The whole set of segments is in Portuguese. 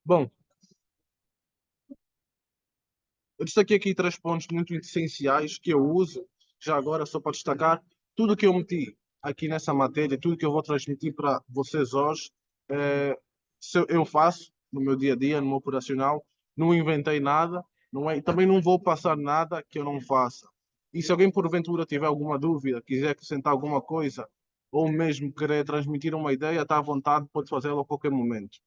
Bom, eu destaquei aqui três pontos muito essenciais que eu uso, já agora, só para destacar, tudo que eu meti aqui nessa matéria, tudo que eu vou transmitir para vocês hoje, eu faço no meu dia a dia, no meu operacional, não inventei nada, não é? E também não vou passar nada que eu não faça. E se alguém porventura tiver alguma dúvida, quiser acrescentar alguma coisa, ou mesmo querer transmitir uma ideia, está à vontade, pode fazê-lo a qualquer momento.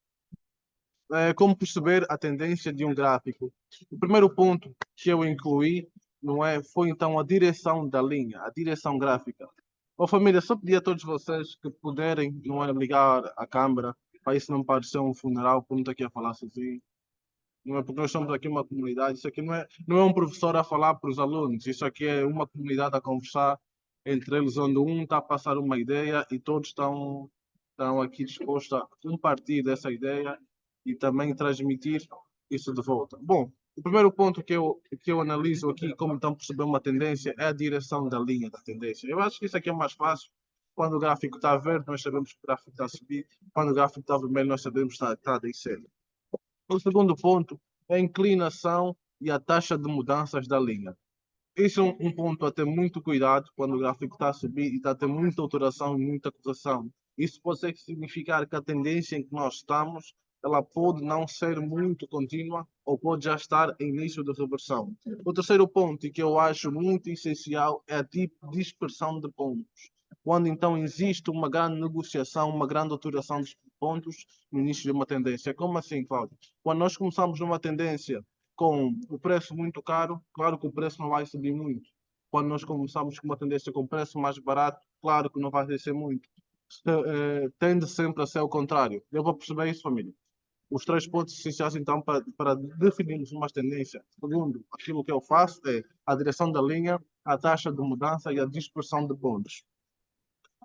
Como perceber a tendência de um gráfico? O primeiro ponto que eu incluí, não é, foi então a direção da linha, a direção gráfica. Ó família, só pedir a todos vocês que puderem, não é, ligar a câmera, para isso não parecer um funeral, por não estar aqui a falar sozinho. Não é porque nós somos aqui uma comunidade, isso aqui não é um professor a falar para os alunos, isso aqui é uma comunidade a conversar entre eles, onde um está a passar uma ideia e todos estão aqui dispostos a compartilhar dessa ideia e também transmitir isso de volta. Bom, o primeiro ponto que eu analiso aqui, como então perceber uma tendência, é a direção da linha da tendência. Eu acho que isso aqui é mais fácil. Quando o gráfico está verde, nós sabemos que o gráfico está a subir. Quando o gráfico está vermelho, nós sabemos que está a descer. O segundo ponto é a inclinação e a taxa de mudanças da linha. Isso é um ponto a ter muito cuidado quando o gráfico está a subir e está a ter muita alteração e muita correção. Isso pode significar que a tendência em que nós estamos, ela pode não ser muito contínua ou pode já estar em início de reversão. O terceiro ponto, e que eu acho muito essencial, é a tipo de dispersão de pontos. Quando então existe uma grande negociação, uma grande alteração de pontos no início de uma tendência. Como assim, Cláudio? Quando nós começamos numa tendência com o preço muito caro, claro que o preço não vai subir muito. Quando nós começamos com uma tendência com preço mais barato, claro que não vai descer muito. Tende sempre a ser o contrário. Eu vou perceber isso, família. Os três pontos essenciais, então, para definirmos uma tendência. Segundo, aquilo que eu faço é a direção da linha, a taxa de mudança e a dispersão de pontos.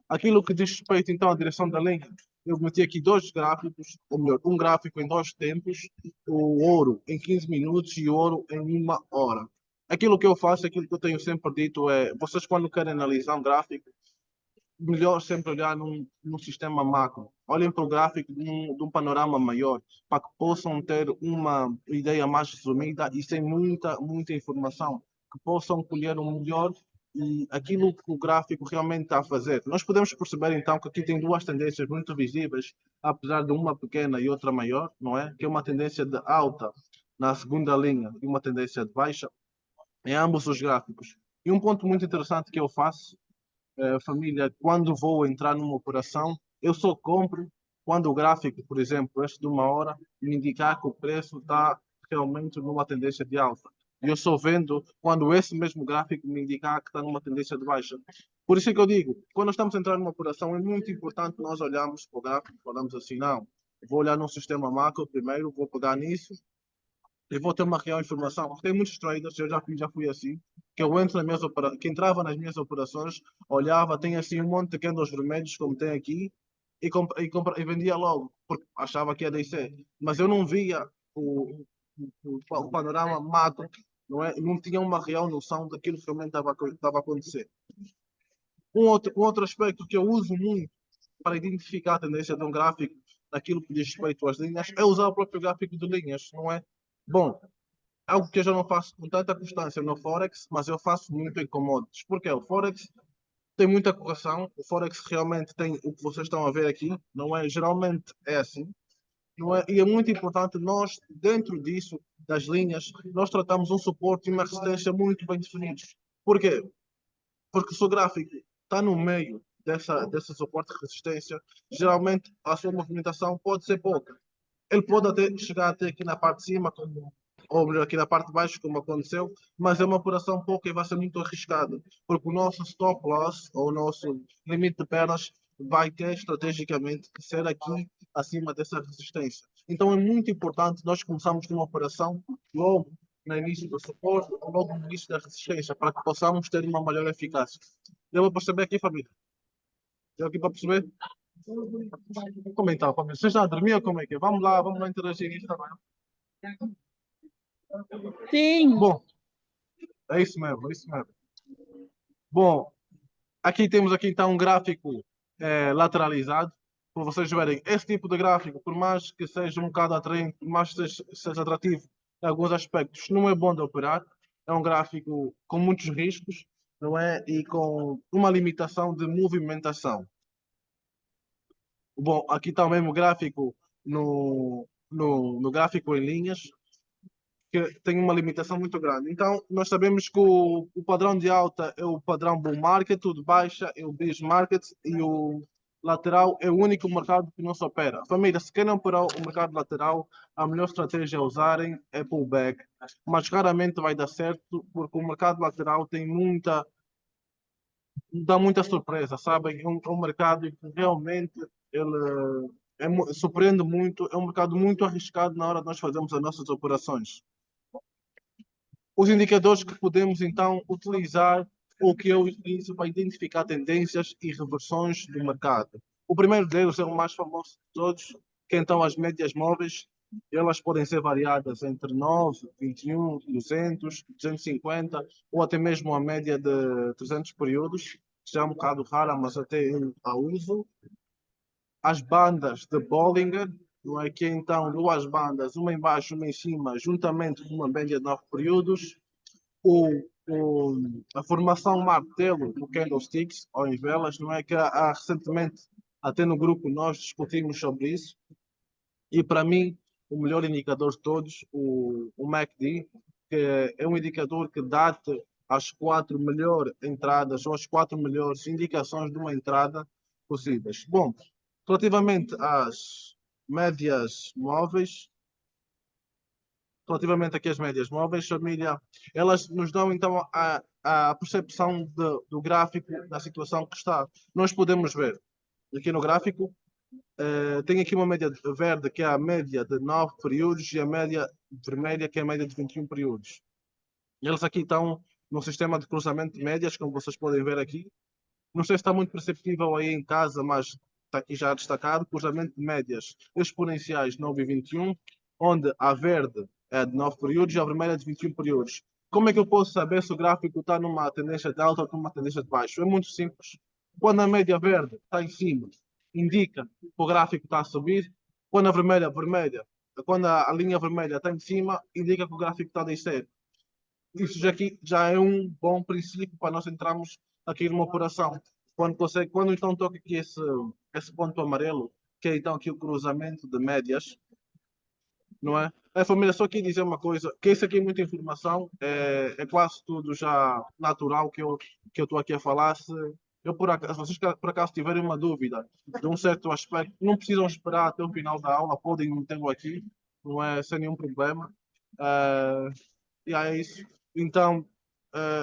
Aquilo que diz respeito, então, à direção da linha, eu meti aqui dois gráficos, ou melhor, um gráfico em dois tempos, o ouro em 15 minutos e o ouro em uma hora. Aquilo que eu faço, aquilo que eu tenho sempre dito é, vocês quando querem analisar um gráfico, melhor sempre olhar num sistema macro. Olhem para o gráfico de um panorama maior, para que possam ter uma ideia mais resumida e sem muita informação, que possam colher o melhor e aquilo que o gráfico realmente está a fazer. Nós podemos perceber então que aqui tem duas tendências muito visíveis, apesar de uma pequena e outra maior, não é? Que é uma tendência de alta na segunda linha e uma tendência de baixa em ambos os gráficos. E um ponto muito interessante que eu faço, família, quando vou entrar numa operação, eu só compro quando o gráfico, por exemplo, este de uma hora, me indicar que o preço está realmente numa tendência de alta. E eu só vendo quando esse mesmo gráfico me indicar que está numa tendência de baixa. Por isso é que eu digo, quando nós estamos a entrar numa operação, é muito importante nós olharmos para o gráfico, falamos assim, não, vou olhar no sistema macro primeiro, vou pegar nisso, eu vou ter uma real informação. Tem muitos traders, eu já fui assim, que eu entro nas minhas operações, que entrava nas minhas operações, olhava, tem assim um monte de candles vermelhos, como tem aqui, e vendia logo, porque achava que ia descer. Mas eu não via o panorama macro, não é? Não tinha uma real noção daquilo que realmente estava a acontecer. Um outro aspecto que eu uso muito para identificar a tendência de um gráfico naquilo que diz respeito às linhas é usar o próprio gráfico de linhas, não é? Bom, algo que eu já não faço com tanta constância no Forex, mas eu faço muito em commodities. Porque o Forex tem muita correção, o Forex realmente tem o que vocês estão a ver aqui, não é? Geralmente é assim, não é? E é muito importante nós, dentro disso, das linhas, nós tratamos um suporte e uma resistência muito bem definidos. Por quê? Porque se o gráfico está no meio dessa suporte e resistência, geralmente a sua movimentação pode ser pouca. Ele pode até chegar até aqui na parte de cima, ou melhor, aqui na parte de baixo, como aconteceu, mas é uma operação pouca e vai ser muito arriscada, porque o nosso stop loss, ou o nosso limite de pernas, vai ter estrategicamente que ser aqui acima dessa resistência. Então é muito importante nós começarmos uma operação logo no início do suporte, ou logo no início da resistência, para que possamos ter uma maior eficácia. Deu para perceber aqui, família? Deu aqui para perceber? Como então, família? Vocês já dormiam? Como é que é? Vamos lá interagir nisso também. Sim. Bom, é isso mesmo, é isso mesmo. Bom, aqui temos aqui então um gráfico lateralizado. para vocês verem, esse tipo de gráfico, por mais que seja um bocado atraente, por mais que seja atrativo em alguns aspectos, não é bom de operar. É um gráfico com muitos riscos, não é? E com uma limitação de movimentação. Bom, aqui está o mesmo gráfico no gráfico em linhas, que tem uma limitação muito grande. Então, nós sabemos que o padrão de alta é o padrão bull market, o de baixa é o bear market e o lateral é o único mercado que não se opera. Família, se querem operar o mercado lateral, a melhor estratégia a usarem é pullback, mas raramente vai dar certo porque o mercado lateral tem dá muita surpresa, sabem? É um mercado que realmente ele surpreende muito, é um mercado muito arriscado na hora de nós fazermos as nossas operações. Os indicadores que podemos então utilizar ou que eu utilizo para identificar tendências e reversões do mercado. O primeiro deles é o mais famoso de todos, que então as médias móveis, elas podem ser variadas entre 9, 21, 200, 250 ou até mesmo a média de 300 períodos, que é um bocado rara, mas até eu a uso. As bandas de Bollinger, não é? Que é então duas bandas, uma embaixo, uma em cima, juntamente com uma média de 9 períodos. A formação martelo do candlesticks, ou em velas, não é? Que recentemente, até no grupo, nós discutimos sobre isso. E para mim, o melhor indicador de todos, o MACD, que é um indicador que dá-te as 4 melhores entradas ou as 4 melhores indicações de uma entrada possíveis. Bom, relativamente às médias móveis, relativamente aqui às médias móveis, família, elas nos dão então a percepção do gráfico da situação que está. Nós podemos ver aqui no gráfico, tem aqui uma média verde que é a média de 9 períodos e a média vermelha que é a média de 21 períodos. Eles aqui estão no sistema de cruzamento de médias, como vocês podem ver aqui. Não sei se está muito perceptível aí em casa, mas está aqui já destacado, cruzamento de médias exponenciais 9 e 21, onde a verde é de 9 períodos e a vermelha é de 21 períodos. Como é que eu posso saber se o gráfico está numa tendência de alta ou numa tendência de baixo? É muito simples. Quando a média verde está em cima, indica que o gráfico está a subir. Quando a quando a linha vermelha está em cima, indica que o gráfico está a descer. Isso já é um bom princípio para nós entrarmos aqui numa operação. Quando então toca aqui esse ponto amarelo, que é então aqui o cruzamento de médias, não é? A família, só aqui dizer uma coisa, que isso aqui é muita informação, é quase tudo já natural que eu estou aqui a falar. Se vocês por acaso tiverem uma dúvida de um certo aspecto, não precisam esperar até o final da aula, podem metê-lo aqui, não é sem nenhum problema. Uh, e é isso. Então,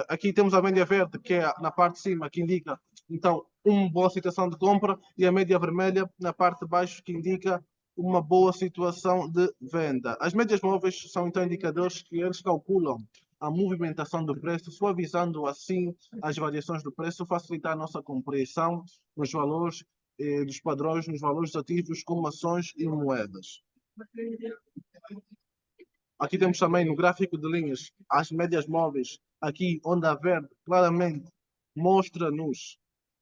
aqui temos a média verde, que é na parte de cima, que indica então uma boa situação de compra, e a média vermelha na parte de baixo, que indica uma boa situação de venda. As médias móveis são então indicadores que eles calculam a movimentação do preço, suavizando assim as variações do preço, facilitar a nossa compreensão nos valores dos padrões, nos valores ativos, como ações e moedas. Aqui temos também no gráfico de linhas as médias móveis, aqui onde a verde claramente mostra-nos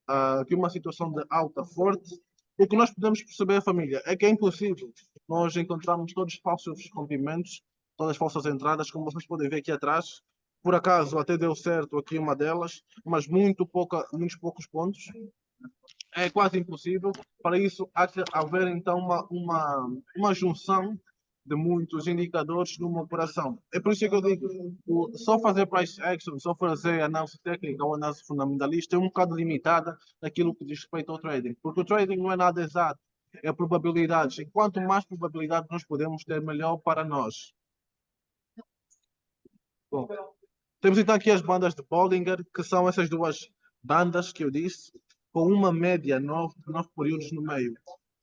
aqui uma situação de alta forte. O que nós podemos perceber, família, é que é impossível nós encontrarmos todos os falsos rompimentos, todas as falsas entradas, como vocês podem ver aqui atrás. Por acaso até deu certo aqui uma delas, mas muitos poucos pontos. É quase impossível. Para isso, há que haver então uma junção de muitos indicadores numa operação. É por isso que eu digo, só fazer price action, só fazer análise técnica ou análise fundamentalista é um bocado limitada naquilo que diz respeito ao trading, porque o trading não é nada exato, é probabilidades. E quanto mais probabilidade nós podemos ter, melhor para nós. Bom, temos então aqui as bandas de Bollinger, que são essas duas bandas que eu disse, com uma média 9 períodos no meio.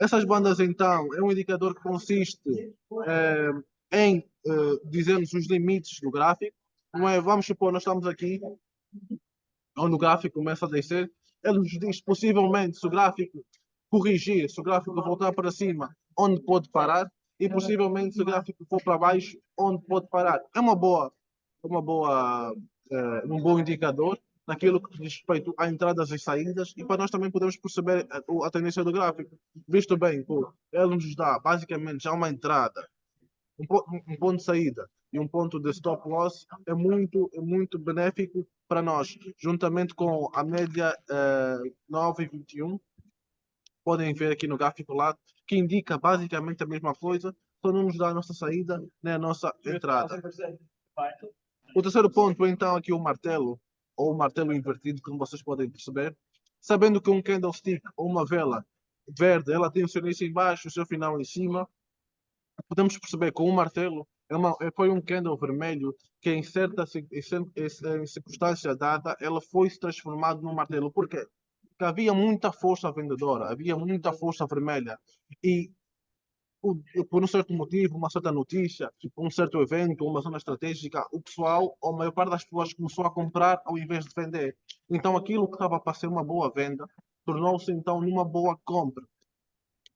Essas bandas, então, é um indicador que consiste em dizermos os limites do gráfico. Não é? Vamos supor, nós estamos aqui, onde o gráfico começa a descer. Ele nos diz, possivelmente, se o gráfico corrigir, se o gráfico voltar para cima, onde pode parar, e possivelmente, se o gráfico for para baixo, onde pode parar. É um bom indicador naquilo que diz respeito a entradas e saídas, e para nós também podemos perceber a tendência do gráfico. Visto bem, pô, ele nos dá basicamente já uma entrada, um ponto de saída e um ponto de stop loss é muito benéfico para nós, juntamente com a média 9,21. Podem ver aqui no gráfico lá, que indica basicamente a mesma coisa, só não nos dá a nossa saída nem a nossa entrada. O terceiro ponto, então, aqui o martelo, ou o martelo invertido, como vocês podem perceber. Sabendo que um candlestick ou uma vela verde, ela tem o seu início em baixo, o seu final em cima, podemos perceber que o martelo foi um candle vermelho que em certa em circunstância dada, ela foi se transformado num martelo. Por quê? Porque havia muita força vendedora, havia muita força vermelha. E por um certo motivo, uma certa notícia, um certo evento, uma zona estratégica, o pessoal, ou a maior parte das pessoas começou a comprar ao invés de vender. Então aquilo que estava para ser uma boa venda tornou-se então numa boa compra.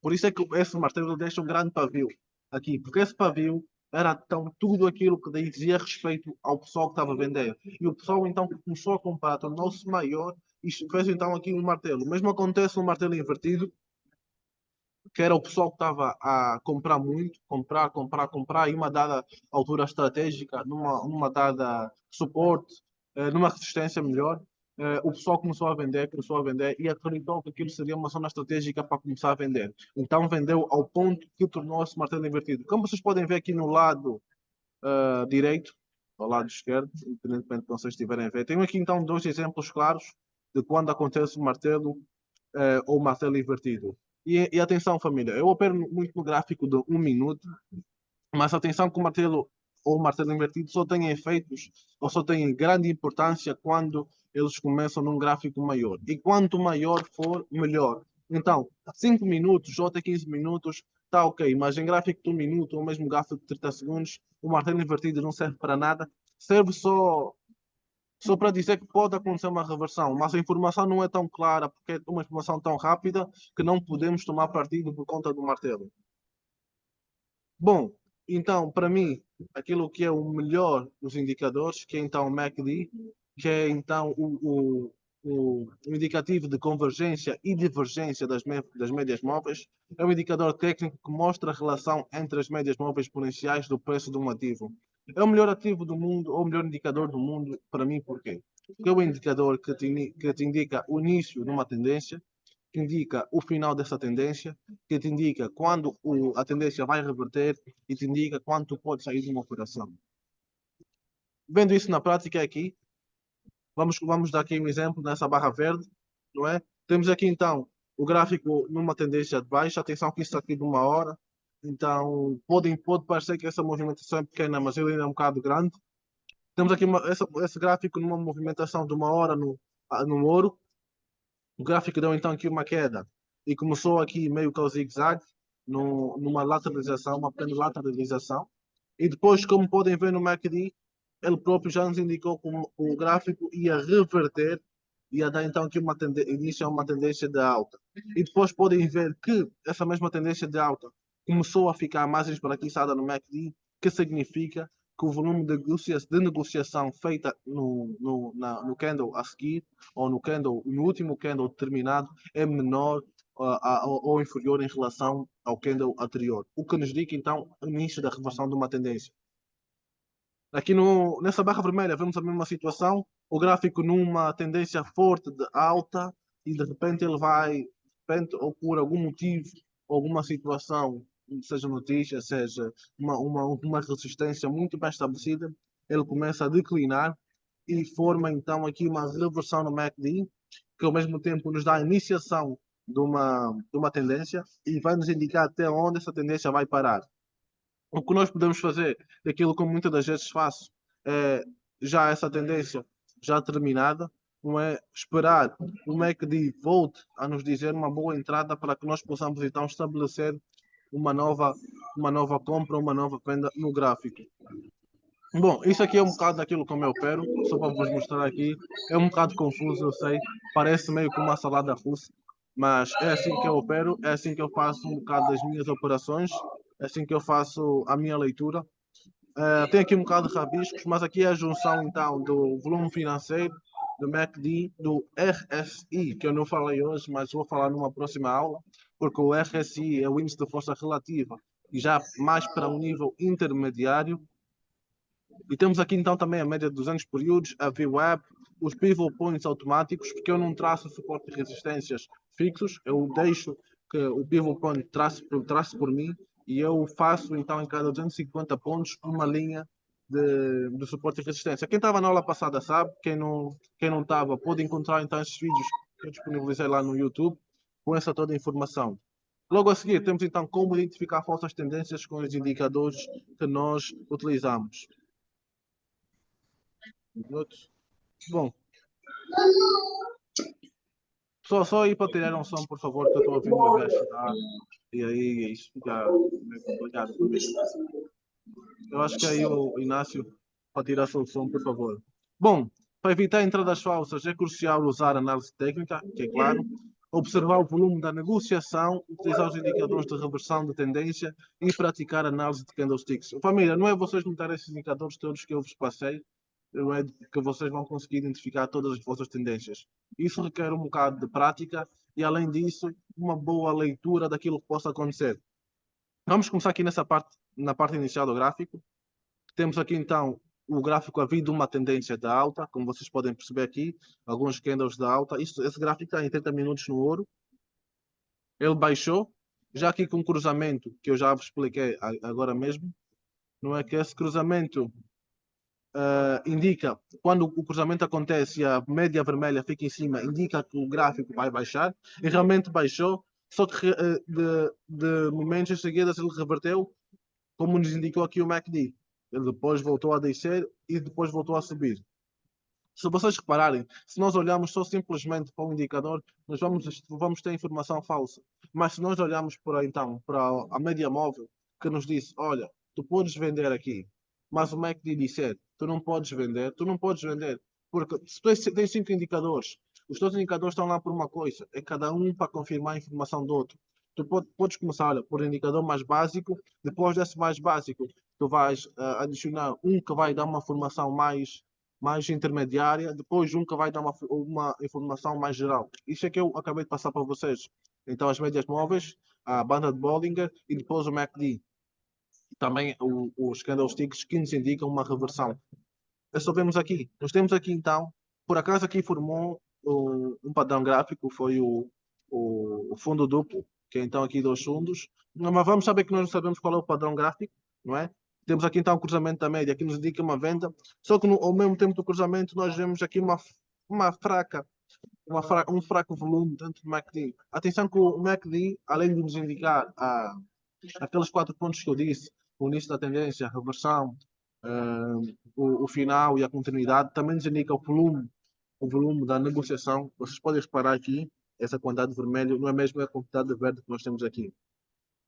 Por isso é que esse martelo deixa um grande pavio aqui, porque esse pavio era então tudo aquilo que dizia respeito ao pessoal que estava a vender. E o pessoal então que começou a comprar tornou-se maior e fez então aqui um martelo. O mesmo acontece no martelo invertido, que era o pessoal que estava a comprar muito, comprar, e uma dada altura estratégica, numa dada suporte, numa resistência melhor, o pessoal começou a vender e acreditou que aquilo seria uma zona estratégica para começar a vender. Então vendeu ao ponto que tornou-se martelo invertido. Como vocês podem ver aqui no lado direito, ao lado esquerdo, independentemente de vocês estiverem a ver, tenho aqui então dois exemplos claros de quando acontece o martelo ou martelo invertido. E atenção, família, eu opero muito no gráfico de 1 minuto, mas atenção que o martelo ou o martelo invertido só tem efeitos ou só tem grande importância quando eles começam num gráfico maior. E quanto maior for, melhor. Então, 5 minutos ou até 15 minutos está ok, mas em gráfico de 1 minuto ou mesmo gráfico de 30 segundos, o martelo invertido não serve para nada, serve só para dizer que pode acontecer uma reversão, mas a informação não é tão clara, porque é uma informação tão rápida que não podemos tomar partido por conta do martelo. Bom, então, para mim, aquilo que é o melhor dos indicadores, que é então o MACD, que é então o indicativo de convergência e divergência das médias móveis, é um indicador técnico que mostra a relação entre as médias móveis exponenciais do preço de um ativo. É o melhor ativo do mundo, ou o melhor indicador do mundo, para mim, porquê? Porque é um indicador que te indica o início de uma tendência, que indica o final dessa tendência, que te indica quando a tendência vai reverter e te indica quando tu podes sair de uma operação. Vendo isso na prática aqui, vamos dar aqui um exemplo nessa barra verde, não é? Temos aqui então o gráfico numa tendência de baixa, atenção que isso aqui de 1 hora, então pode parecer que essa movimentação é pequena, mas ele ainda é um bocado grande. Temos aqui esse gráfico numa movimentação de 1 hora no ouro. O gráfico deu então aqui uma queda e começou aqui meio que ao zigue-zague, numa lateralização, uma pequena lateralização. E depois, como podem ver no MACD, ele próprio já nos indicou que o gráfico ia reverter, ia dar então aqui início a uma tendência de alta. E depois podem ver que essa mesma tendência de alta começou a ficar mais esbranquiçada no MACD, que significa que o volume de negociação feita no candle a seguir, ou no último candle determinado, é menor ou inferior em relação ao candle anterior. O que nos indica então o início da reversão de uma tendência. Aqui nessa barra vermelha vemos a mesma situação, o gráfico numa tendência forte de alta e de repente ele vai, de repente, ou por algum motivo, alguma situação, seja notícia, seja uma resistência muito bem estabelecida, ele começa a declinar e forma então aqui uma reversão no MACD, que ao mesmo tempo nos dá a iniciação de uma tendência e vai nos indicar até onde essa tendência vai parar. O que nós podemos fazer, daquilo que muitas das vezes faço, é já essa tendência já terminada, não é esperar o MACD volte a nos dizer uma boa entrada para que nós possamos então estabelecer uma nova compra, uma nova venda no gráfico. Bom, isso aqui é um bocado daquilo como eu opero, só para vos mostrar aqui. É um bocado confuso, eu sei, parece meio que uma salada russa, mas é assim que eu opero, é assim que eu faço um bocado das minhas operações, é assim que eu faço a minha leitura. Tem aqui um bocado de rabiscos, mas aqui é a junção então do volume financeiro do MACD, do RSI, que eu não falei hoje, mas vou falar numa próxima aula, porque o RSI é o índice de força relativa, e já mais para um nível intermediário. E temos aqui então também a média de 200 períodos, a VWAP, os pivot points automáticos, porque eu não traço suporte e resistências fixos, eu deixo que o pivot point trace por mim e eu faço então em cada 250 pontos uma linha de suporte e resistência. Quem estava na aula passada sabe, quem não estava pode encontrar então esses vídeos que eu disponibilizei lá no YouTube com essa toda a informação. Logo a seguir, temos então como identificar falsas tendências com os indicadores que nós utilizamos. Minutos. Bom, só aí para tirar um som, por favor, que eu estou a ouvir o meu bebê a chorar. E aí isso fica meio complicado. Eu acho que aí o Inácio para tirar o som, por favor. Bom, para evitar entradas falsas é crucial usar análise técnica, que é claro, observar o volume da negociação, utilizar os indicadores de reversão de tendência e praticar análise de candlesticks. Família, não é vocês notarem esses indicadores todos que eu vos passei, não é que vocês vão conseguir identificar todas as vossas tendências. Isso requer um bocado de prática e, além disso, uma boa leitura daquilo que possa acontecer. Vamos começar aqui na parte inicial do gráfico. Temos aqui então o gráfico a vir de uma tendência de alta, como vocês podem perceber aqui, alguns candles de alta. Esse gráfico está em 30 minutos no ouro. Ele baixou, já aqui com um cruzamento, que eu já vos expliquei agora mesmo, não é que esse cruzamento indica, quando o cruzamento acontece e a média vermelha fica em cima, indica que o gráfico vai baixar, e realmente baixou, só que de momentos em seguida ele reverteu, como nos indicou aqui o MACD. Ele depois voltou a descer e depois voltou a subir. Se vocês repararem, se nós olharmos só simplesmente para o indicador, nós vamos ter informação falsa. Mas se nós olharmos então, para a média móvel, que nos diz, olha, tu podes vender aqui, mas o MACD disser, tu não podes vender, porque se tu tens 5 indicadores, os teus indicadores estão lá por uma coisa, é cada um para confirmar a informação do outro. Tu podes começar, olha, por indicador mais básico, depois desse mais básico, tu vais adicionar um que vai dar uma formação mais intermediária, depois nunca vai dar uma informação mais geral. Isso é que eu acabei de passar para vocês. Então, as médias móveis, a banda de Bollinger e depois o MACD. Também os candlesticks que nos indicam uma reversão. É só vemos aqui. Nós temos aqui, então, por acaso aqui formou um padrão gráfico, foi o fundo duplo, que é então aqui dois fundos. Mas vamos saber que nós não sabemos qual é o padrão gráfico, não é? Temos aqui então o cruzamento da média, que nos indica uma venda, só que ao mesmo tempo do cruzamento nós vemos aqui um fraco volume dentro do MACD. Atenção que o MACD, além de nos indicar aqueles 4 pontos que eu disse, o início da tendência, a reversão, o final e a continuidade, também nos indica o volume da negociação. Vocês podem reparar aqui, essa quantidade de vermelho não é mesmo a quantidade de verde que nós temos aqui.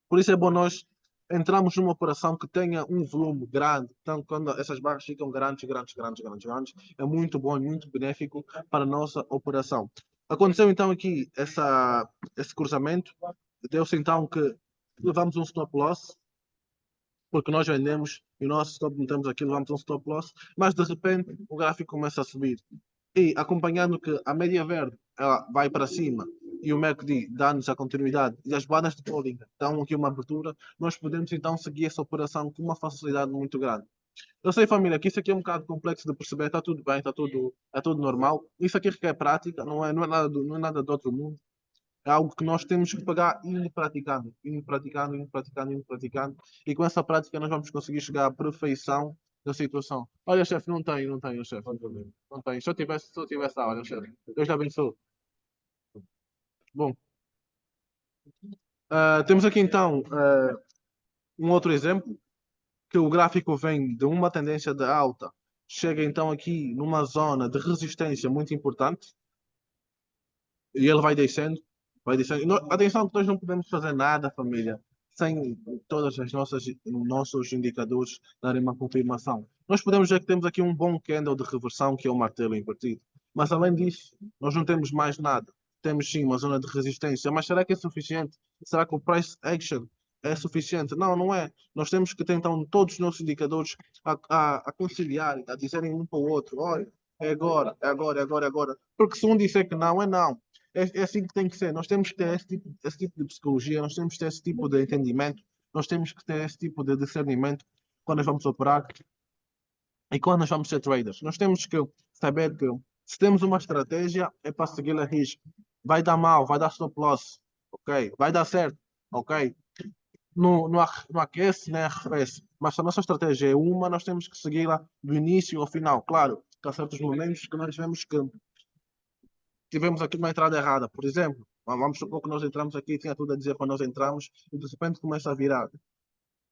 Por isso é bom nós entrarmos numa operação que tenha um volume grande. Então, quando essas barras ficam grandes, é muito bom e muito benéfico para a nossa operação. Aconteceu então aqui esse cruzamento. Deu-se então que levamos um stop loss, porque nós vendemos e o nosso stop metemos aqui, levamos um stop loss, mas de repente o gráfico começa a subir. E acompanhando que a média verde ela vai para cima e o MACD dá-nos a continuidade e as bandas de Bollinger dão aqui uma abertura, nós podemos então seguir essa operação com uma facilidade muito grande. Eu sei, família, que isso aqui é um bocado complexo de perceber, está tudo bem, é tudo normal. Isso aqui requer prática, não é nada do outro mundo. É algo que nós temos que pegar e ir praticando, indo praticando, indo praticando, indo praticando. E com essa prática nós vamos conseguir chegar à perfeição da situação. Olha, chefe, não tenho, chefe. Não tenho. Se eu tivesse, olha, chefe. Deus lhe abençoe. Bom, temos aqui então um outro exemplo, que o gráfico vem de uma tendência de alta, chega então aqui numa zona de resistência muito importante, e ele vai descendo, vai descendo. Atenção que nós não podemos fazer nada, família, sem todas as nossos indicadores darem uma confirmação. Nós podemos ver que temos aqui um bom candle de reversão, que é o martelo invertido. Mas além disso, nós não temos mais nada. Temos sim uma zona de resistência, mas será que é suficiente? Será que o price action é suficiente? Não, não é. Nós temos que ter então todos os nossos indicadores a conciliar, a dizerem um para o outro, olha, é agora, é agora, é agora, é agora. Porque se um disser que não, é não. É assim que tem que ser. Nós temos que ter esse tipo de psicologia, nós temos que ter esse tipo de entendimento, nós temos que ter esse tipo de discernimento quando nós vamos operar e quando nós vamos ser traders. Nós temos que saber que se temos uma estratégia, é para seguir a risco. Vai dar mal, vai dar stop loss, ok? Vai dar certo, ok? Não aquece nem arrefece. Mas se a nossa estratégia é uma, nós temos que segui-la do início ao final. Claro, que há certos momentos que nós vemos que tivemos aqui uma entrada errada. Por exemplo, vamos supor que nós entramos aqui, tinha tudo a dizer para nós entramos e de repente começa a virar.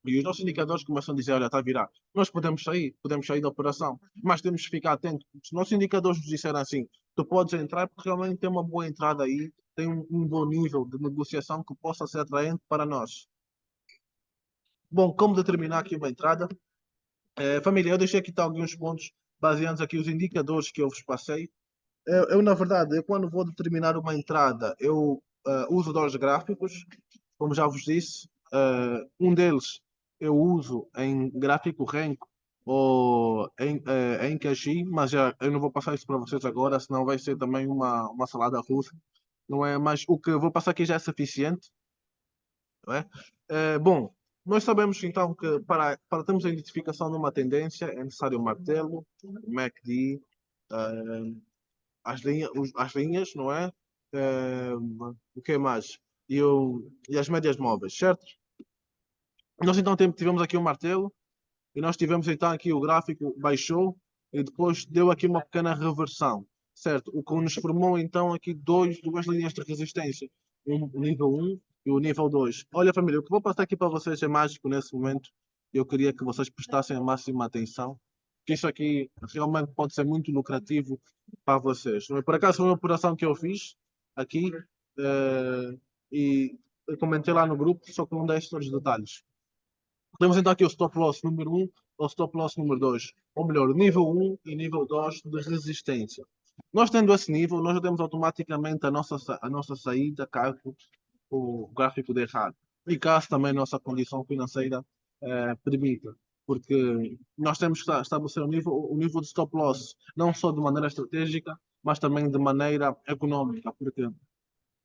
E os nossos indicadores começam a dizer, olha, está a virar. Nós podemos sair da operação, mas temos que ficar atentos. Se os nossos indicadores nos disserem assim, tu podes entrar porque realmente tem uma boa entrada aí, tem um bom nível de negociação que possa ser atraente para nós. Bom, como determinar aqui uma entrada? Família, eu deixei aqui tá, alguns pontos baseados aqui os indicadores que eu vos passei. Na verdade, quando vou determinar uma entrada, eu uso dois gráficos, como já vos disse. Um deles eu uso em gráfico Renko ou em Caxi, mas já, eu não vou passar isso para vocês agora, senão vai ser também uma salada russa, não é? Mas o que eu vou passar aqui já é suficiente, não é? Bom, nós sabemos então que para termos a identificação de uma tendência é necessário o martelo, o MACD, as linhas, não é? O que mais? E as médias móveis, certo? Nós então tivemos aqui o martelo e nós tivemos então aqui o gráfico baixou e depois deu aqui uma pequena reversão, certo? O que nos formou então aqui duas linhas de resistência, o nível um e o nível 2. Olha, família, o que vou passar aqui para vocês é mágico nesse momento. Eu queria que vocês prestassem a máxima atenção, que isso aqui realmente pode ser muito lucrativo para vocês. Não é? Por acaso foi uma operação que eu fiz aqui e eu comentei lá no grupo, só que não dei todos os detalhes. Temos então aqui o stop loss número um ou stop loss número 2, ou melhor, nível um e nível 2 de resistência. Nós tendo esse nível, nós já temos automaticamente a nossa saída caso o gráfico de errado. E caso também a nossa condição financeira permita. Porque nós temos que estabelecer o nível de stop loss, não só de maneira estratégica, mas também de maneira económica. Porque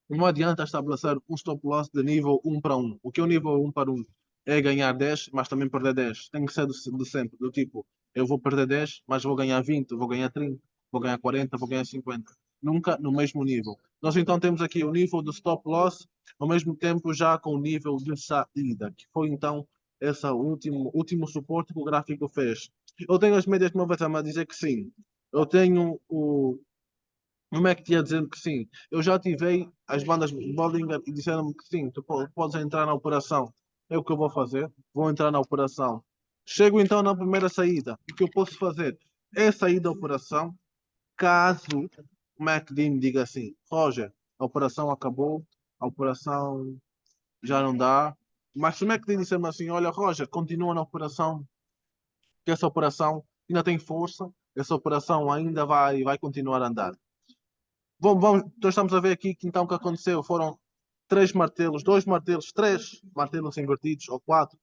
não adianta estabelecer um stop loss de nível um para um. O que é o nível um para um? É ganhar 10, mas também perder 10. Tem que ser de sempre, do tipo, eu vou perder 10, mas vou ganhar 20, vou ganhar 30, vou ganhar 40, vou ganhar 50. Nunca no mesmo nível. Nós então temos aqui o nível de stop loss, ao mesmo tempo já com o nível de saída, que foi então esse último suporte que o gráfico fez. Eu tenho as médias móveis a me dizer que sim. Eu tenho como é que te ia dizendo que sim? Eu já ativei as bandas Bollinger e disseram-me que sim, tu podes entrar na operação. É o que eu vou fazer. Vou entrar na operação. Chego então na primeira saída. O que eu posso fazer é sair da operação caso o MACD me diga assim: Roger, a operação acabou, a operação já não dá. Mas se o MACD disser-me assim: Olha, Roger, continua na operação, que essa operação ainda tem força, essa operação ainda vai continuar a andar. Nós estamos a ver aqui que então o que aconteceu foram três martelos invertidos, ou quatro,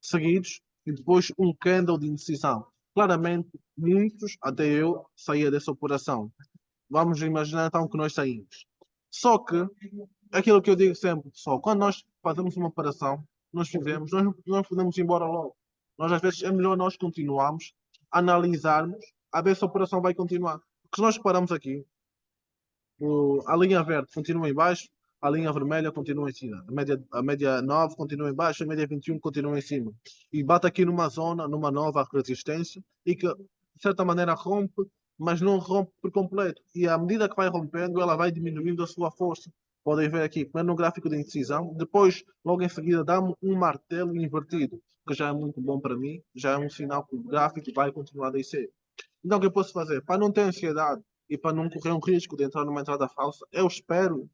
seguidos, e depois um candle de indecisão. Claramente, muitos, até eu, saía dessa operação. Vamos imaginar então que nós saímos. Só que, aquilo que eu digo sempre, pessoal, quando nós fazemos uma operação, nós não podemos ir embora logo. Nós, às vezes, é melhor nós continuarmos, analisarmos, a ver se a operação vai continuar. Porque se nós paramos aqui, a linha verde continua em baixo, a linha vermelha continua em cima. A média 9 continua em baixo, a média 21 continua em cima. E bate aqui numa zona, numa nova resistência, e que, de certa maneira, rompe, mas não rompe por completo. E à medida que vai rompendo, ela vai diminuindo a sua força. Podem ver aqui, primeiro no gráfico de indecisão, depois, logo em seguida, dá-me um martelo invertido, que já é muito bom para mim, já é um sinal que o gráfico vai continuar a descer. Então, o que eu posso fazer? Para não ter ansiedade e para não correr um risco de entrar numa entrada falsa, eu espero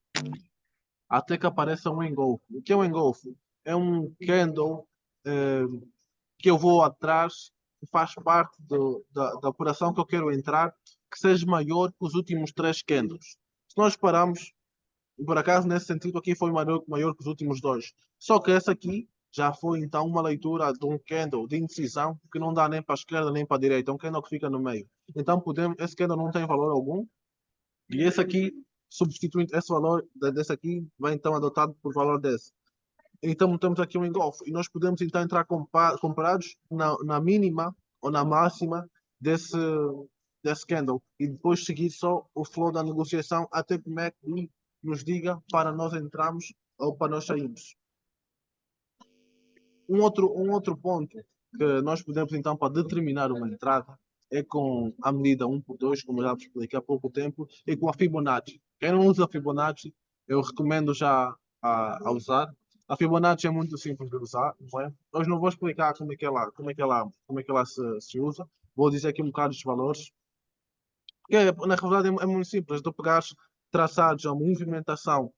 até que apareça um engolfo. O que é um engolfo? É um candle eh, que eu vou atrás, que faz parte da operação que eu quero entrar, que seja maior que os últimos três candles. Se nós pararmos, por acaso, nesse sentido, aqui foi maior que os últimos dois. Só que essa aqui já foi então uma leitura de um candle de indecisão que não dá nem para a esquerda nem para a direita, é um candle que fica no meio. Então esse candle não tem valor algum e esse aqui, substituindo esse valor desse aqui, vai então adotado por valor desse. Então temos aqui um engolfo e nós podemos então entrar comparados na mínima ou na máxima desse candle e depois seguir só o flow da negociação até que o MACD nos diga para nós entrarmos ou para nós sairmos. Um outro ponto que nós podemos então para determinar uma entrada é com a medida 1 por 2, como eu já vos expliquei há pouco tempo, e com a Fibonacci. Quem não usa a Fibonacci, eu recomendo já a usar. A Fibonacci é muito simples de usar, não é? Hoje não vou explicar como é que ela se usa. Vou dizer aqui um bocado dos valores. Na realidade é muito simples. Tu pegares, traçares a movimentação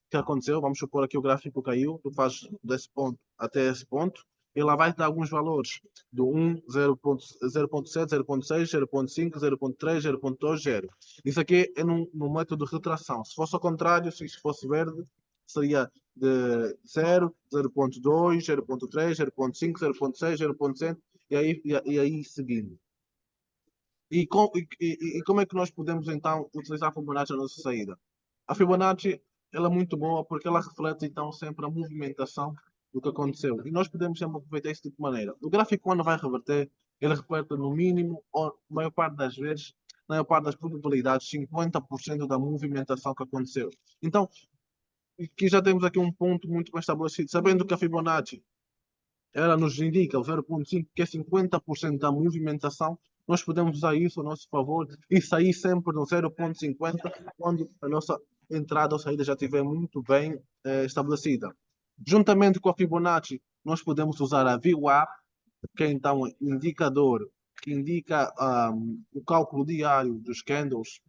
que aconteceu, vamos supor aqui o gráfico caiu, tu fazes desse ponto até esse ponto, e lá vai te dar alguns valores do 1, 0.7, 0.6, 0.5, 0.3, 0.2, 0. Isso aqui é no método de retração. Se fosse ao contrário, se fosse verde, seria de 0, 0.2, 0.3, 0.5, 0.6, 0.7 e aí seguindo. E como é que nós podemos então utilizar a Fibonacci na nossa saída? A Fibonacci ela é muito boa porque ela reflete então sempre a movimentação do que aconteceu. E nós podemos sempre aproveitar isso de que maneira? O gráfico quando vai reverter, ele reflete no mínimo, ou na maior parte das vezes, na maior parte das probabilidades, 50% da movimentação que aconteceu. Então, aqui já temos aqui um ponto muito bem estabelecido. Sabendo que a Fibonacci ela nos indica o 0,5, que é 50% da movimentação, nós podemos usar isso a nosso favor e sair sempre no 0,50 quando a nossa entrada ou saída já estiver muito bem estabelecida. Juntamente com a Fibonacci, nós podemos usar a VWAP, que é então um indicador que indica o cálculo diário dos candles,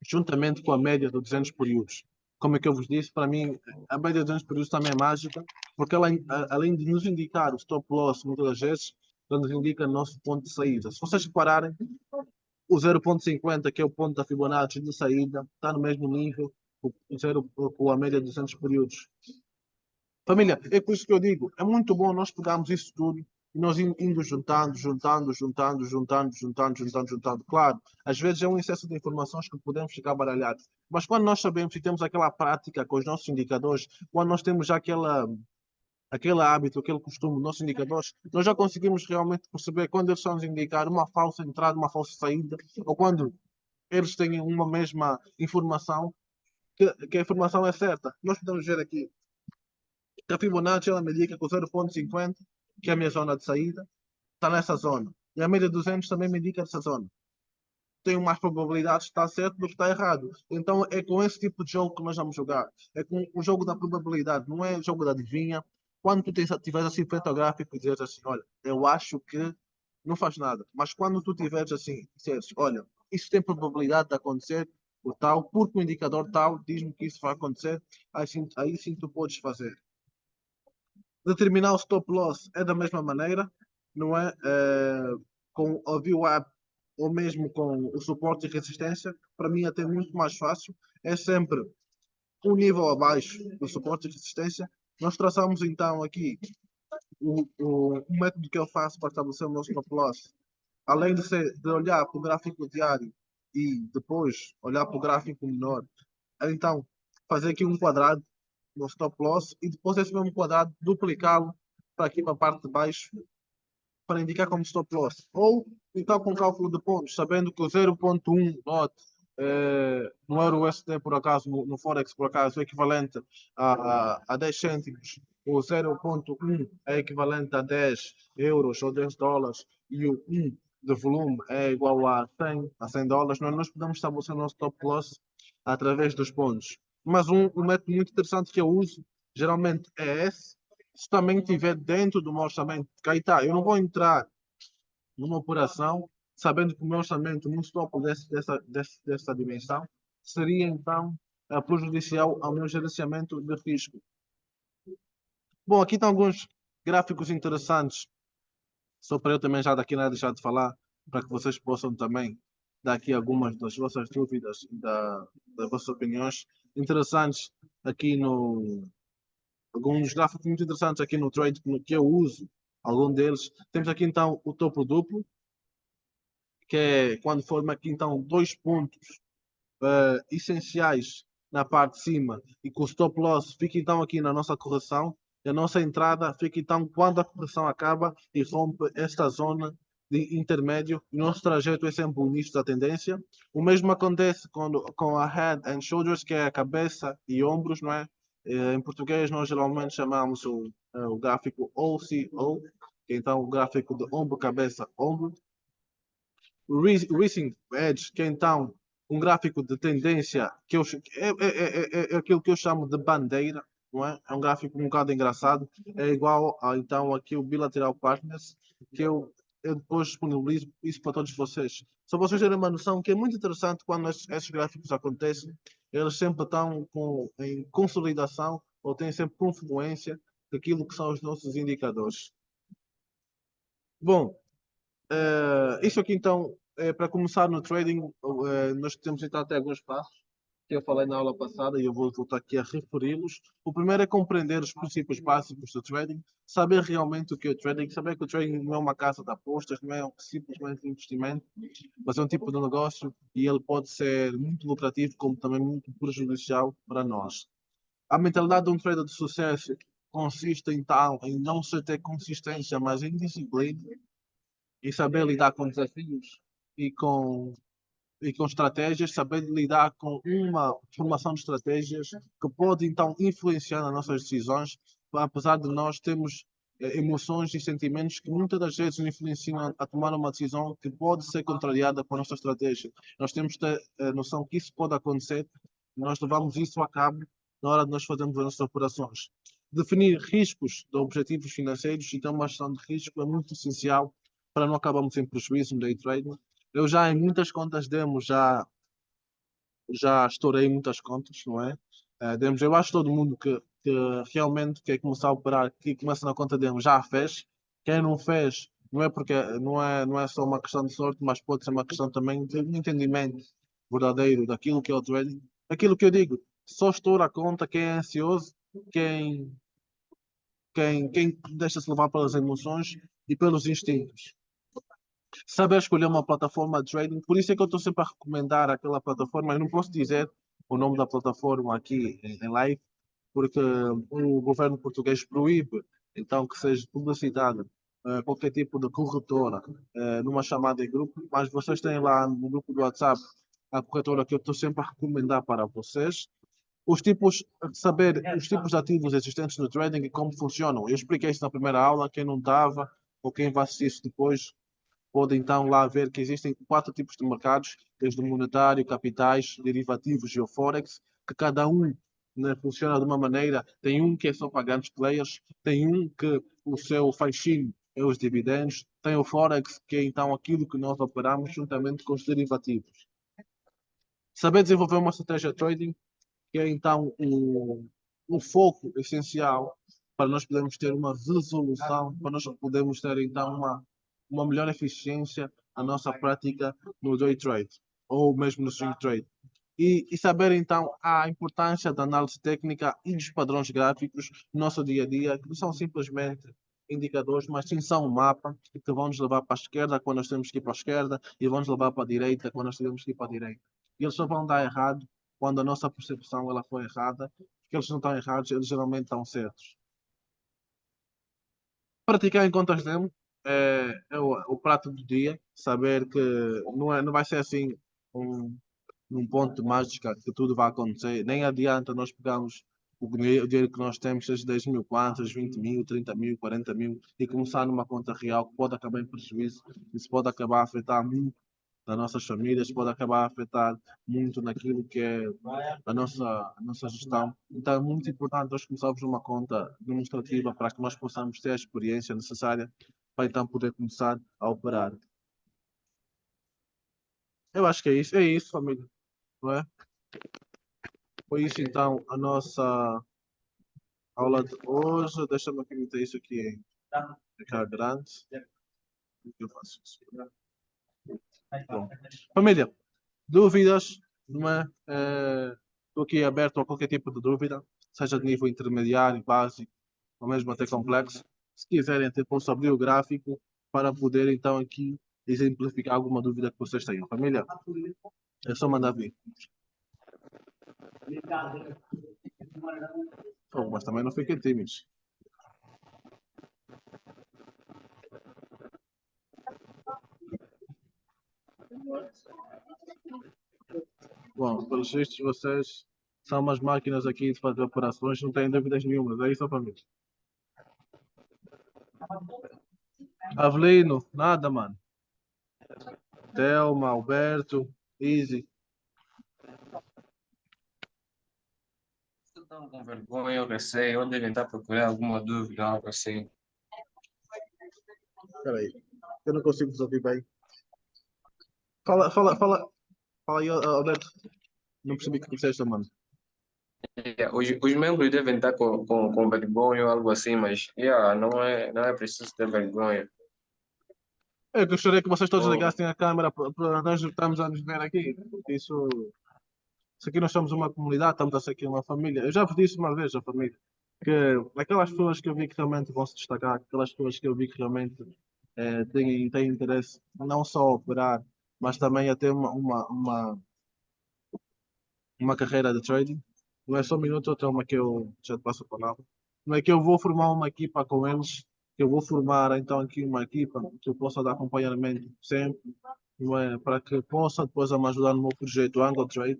juntamente com a média de 200 períodos. Como é que eu vos disse, para mim, a média de 200 períodos também é mágica, porque além de nos indicar o stop loss, muitas das vezes, ela nos indica o nosso ponto de saída. Se vocês repararem, o 0,50, que é o ponto da Fibonacci de saída, está no mesmo nível com a média de 200 períodos. Família, é por isso que eu digo, é muito bom nós pegarmos isso tudo e nós indo juntando. Claro, às vezes é um excesso de informações que podemos ficar baralhados. Mas quando nós sabemos e temos aquela prática com os nossos indicadores, quando nós temos já aquele hábito, aquele costume, nossos indicadores, nós já conseguimos realmente perceber quando eles estão nos indicar uma falsa entrada, uma falsa saída, ou quando eles têm uma mesma informação, que a informação é certa. Nós podemos ver aqui que a Fibonacci ela me indica que o 0,50, que é a minha zona de saída, está nessa zona. E a média de 200 também me indica essa zona. Tenho mais probabilidades de estar certo do que estar errado. Então é com esse tipo de jogo que nós vamos jogar. É com o jogo da probabilidade, não é o jogo da adivinha. Quando tu tiveres assim frente ao gráfico e dizes assim, olha, eu acho que não faz nada. Mas quando tu tiveres assim, dizes, olha, isso tem probabilidade de acontecer, o tal, porque o indicador tal diz-me que isso vai acontecer, aí sim tu podes fazer. Determinar o stop loss é da mesma maneira, não é? Com a VWAP ou mesmo com o suporte e resistência, para mim é até muito mais fácil. É sempre um nível abaixo do suporte e resistência. Nós traçamos então aqui o método que eu faço para estabelecer o meu stop loss. Além de olhar para o gráfico diário e depois olhar para o gráfico menor, então fazer aqui um quadrado no stop loss e depois esse mesmo quadrado duplicá-lo para aqui para a parte de baixo para indicar como stop loss. Ou então com cálculo de pontos, sabendo que o 0,1 not no Euro USD por acaso, no Forex por acaso, é equivalente a 10 cêntimos. O 0,1 é equivalente a 10 euros ou 10 dólares e o 1 de volume é igual a 100 dólares. Nós podemos estabelecer o nosso stop loss através dos pontos. Mas um método muito interessante que eu uso geralmente é esse. Se também estiver dentro do meu orçamento, porque aí está, eu não vou entrar numa operação sabendo que o meu orçamento não stop dessa dimensão, seria então prejudicial ao meu gerenciamento de risco. Bom, aqui estão alguns gráficos interessantes, só para eu também já daqui nada deixar de falar, para que vocês possam também dar aqui algumas das vossas dúvidas e das vossas opiniões interessantes aqui alguns gráficos muito interessantes aqui no trade que eu uso, algum deles. Temos aqui então o topo duplo, que é quando forma aqui então dois pontos essenciais na parte de cima e que o stop loss fica então aqui na nossa correção e a nossa entrada fica então quando a correção acaba e rompe esta zona de intermédio. O nosso trajeto é sempre o início da tendência. O mesmo acontece com a head and shoulders, que é a cabeça e ombros, não é? Em português nós geralmente chamamos o gráfico OCO, que é então o gráfico de ombro, cabeça, ombro. O Recent Edge, que é então um gráfico de tendência é aquilo que eu chamo de bandeira, não é? É um gráfico um bocado engraçado, é igual a então aqui o Bilateral Partners, que eu depois disponibilizo isso para todos vocês. Só para vocês terem uma noção que é muito interessante quando esses gráficos acontecem, eles sempre estão em consolidação ou têm sempre confluência daquilo que são os nossos indicadores. Bom, isso aqui então, para começar no trading, nós temos então até alguns passos que eu falei na aula passada e eu vou voltar aqui a referi-los. O primeiro é compreender os princípios básicos do trading, saber realmente o que é o trading, saber que o trading não é uma casa de apostas, não é simplesmente um investimento, mas é um tipo de negócio e ele pode ser muito lucrativo como também muito prejudicial para nós. A mentalidade de um trader de sucesso consiste então em não só ter consistência, mas em disciplina e saber lidar com desafios e com estratégias, saber lidar com uma formação de estratégias que pode então influenciar nas nossas decisões, apesar de nós termos emoções e sentimentos que muitas das vezes nos influenciam a tomar uma decisão que pode ser contrariada por nossa estratégia. Nós temos que ter a noção que isso pode acontecer, nós levamos isso a cabo na hora de nós fazermos as nossas operações. Definir riscos de objetivos financeiros e ter uma gestão de risco é muito essencial para não acabarmos em prejuízo no day trading. Eu já em muitas contas demos, já estourei muitas contas, não é? Demos, eu acho que todo mundo que realmente quer começar a operar, que começa na conta demos, já a fez. Quem não fez, não é porque não é só uma questão de sorte, mas pode ser uma questão também de um entendimento verdadeiro daquilo que é o trading. Aquilo que eu digo, só estoura a conta quem é ansioso, quem, quem deixa-se levar pelas emoções e pelos instintos. Saber escolher uma plataforma de trading, por isso é que eu estou sempre a recomendar aquela plataforma. Eu não posso dizer o nome da plataforma aqui em live, porque o governo português proíbe então que seja publicitada qualquer tipo de corretora numa chamada em grupo, mas vocês têm lá no grupo do WhatsApp a corretora que eu estou sempre a recomendar para vocês. Saber os tipos de ativos existentes no trading e como funcionam. Eu expliquei isso na primeira aula, quem não estava ou quem vai assistir isso depois pode então lá ver que existem quatro tipos de mercados, desde o monetário, capitais, derivativos e o Forex, que cada um, né, funciona de uma maneira. Tem um que é só para grandes players, tem um que o seu faixinho é os dividendos, tem o Forex, que é então aquilo que nós operamos juntamente com os derivativos. Saber desenvolver uma estratégia de trading, que é então o foco essencial para nós podermos ter uma resolução, para nós podermos ter então uma melhor eficiência na nossa prática no day trade ou mesmo no swing trade. E saber então a importância da análise técnica e dos padrões gráficos no nosso dia a dia, que não são simplesmente indicadores, mas sim são um mapa que vão nos levar para a esquerda quando nós temos que ir para a esquerda e vão nos levar para a direita quando nós temos que ir para a direita. E eles só vão dar errado quando a nossa percepção ela foi errada, porque eles não estão errados, eles geralmente estão certos. Praticar em contas demo é o prato do dia, saber que não vai ser assim um, num ponto de mágica que tudo vai acontecer. Nem adianta nós pegarmos o dinheiro que nós temos, seja 10 mil kwanzas, 20 mil, 30 mil, 40 mil, e começar numa conta real que pode acabar em prejuízo. Isso pode acabar a afetar muito das nossas famílias, pode acabar a afetar muito naquilo que é a nossa gestão. Então é muito importante nós começarmos uma conta demonstrativa para que nós possamos ter a experiência necessária para então poder começar a operar. Eu acho que é isso, família, não é? Foi isso então a nossa aula de hoje. Deixa-me aqui meter isso aqui em ficar grande. O que eu faço isso? Bom, família, dúvidas, não é? Estou aqui aberto a qualquer tipo de dúvida. seja de nível intermediário, básico, ou mesmo até complexo. Se quiserem, até posso abrir o gráfico para poder então aqui exemplificar alguma dúvida que vocês tenham. Família, é só mandar vir. Pô, mas também não fiquem tímidos. Bom, pelos vistos, vocês são umas máquinas aqui de fazer operações, não têm dúvidas nenhumas. É isso, família. Avelino, nada, mano. Thelma, Alberto, Easy. Estão com vergonha ou receio, ou devem estar procurando alguma dúvida, algo assim. Espera aí, eu não consigo vos ouvir bem. Fala aí, Alberto. Não percebi o que disseste, mano. Os membros devem estar com vergonha ou algo assim, mas não é preciso ter vergonha. Eu gostaria que vocês todos Oh, ligassem a câmera para nós estamos a nos ver aqui. Isso aqui nós somos uma comunidade, estamos a ser aqui uma família. Eu já vos disse uma vez, a família, que aquelas pessoas que eu vi que realmente vão se destacar, aquelas pessoas que eu vi que realmente têm interesse não só a operar, mas também a ter uma carreira de trading. Não é só um minuto, outra uma que eu já te passo a palavra. Não é que eu vou formar uma equipa com eles, que eu vou formar então aqui uma equipa que eu possa dar acompanhamento sempre, não é? Para que possa depois a me ajudar no meu projeto Angle Trade,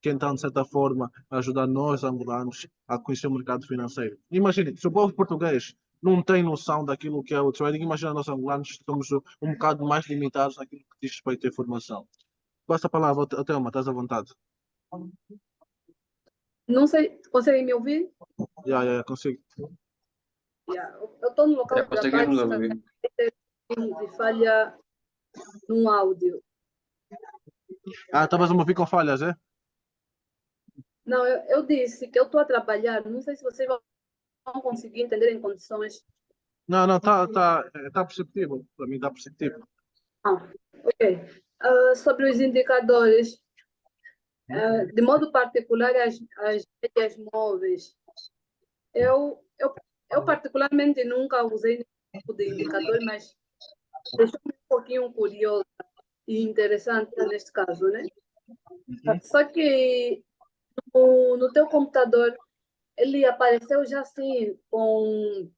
que então, de certa forma, ajudar nós angolanos a conhecer o mercado financeiro. Imagine, se o povo português não tem noção daquilo que é o trading, imagina nós angolanos estamos um bocado mais limitados naquilo que diz respeito à informação. Passa a palavra, Thelma, estás à vontade. Não sei, conseguem me ouvir? Consigo. Yeah. Eu estou no local de trabalho, conseguimos se ouvir. de falha no áudio. Estavas a me ouvir com falhas, é? Não, eu disse que eu estou a trabalhar, não sei se vocês vão conseguir entender em condições. Não, tá perceptível. Para mim está perceptível. Ok. Sobre os indicadores, de modo particular, as médias móveis, eu particularmente nunca usei nenhum tipo de indicador, mas deixou-me um pouquinho curiosa e interessante neste caso, né? Só que no teu computador, ele apareceu já assim com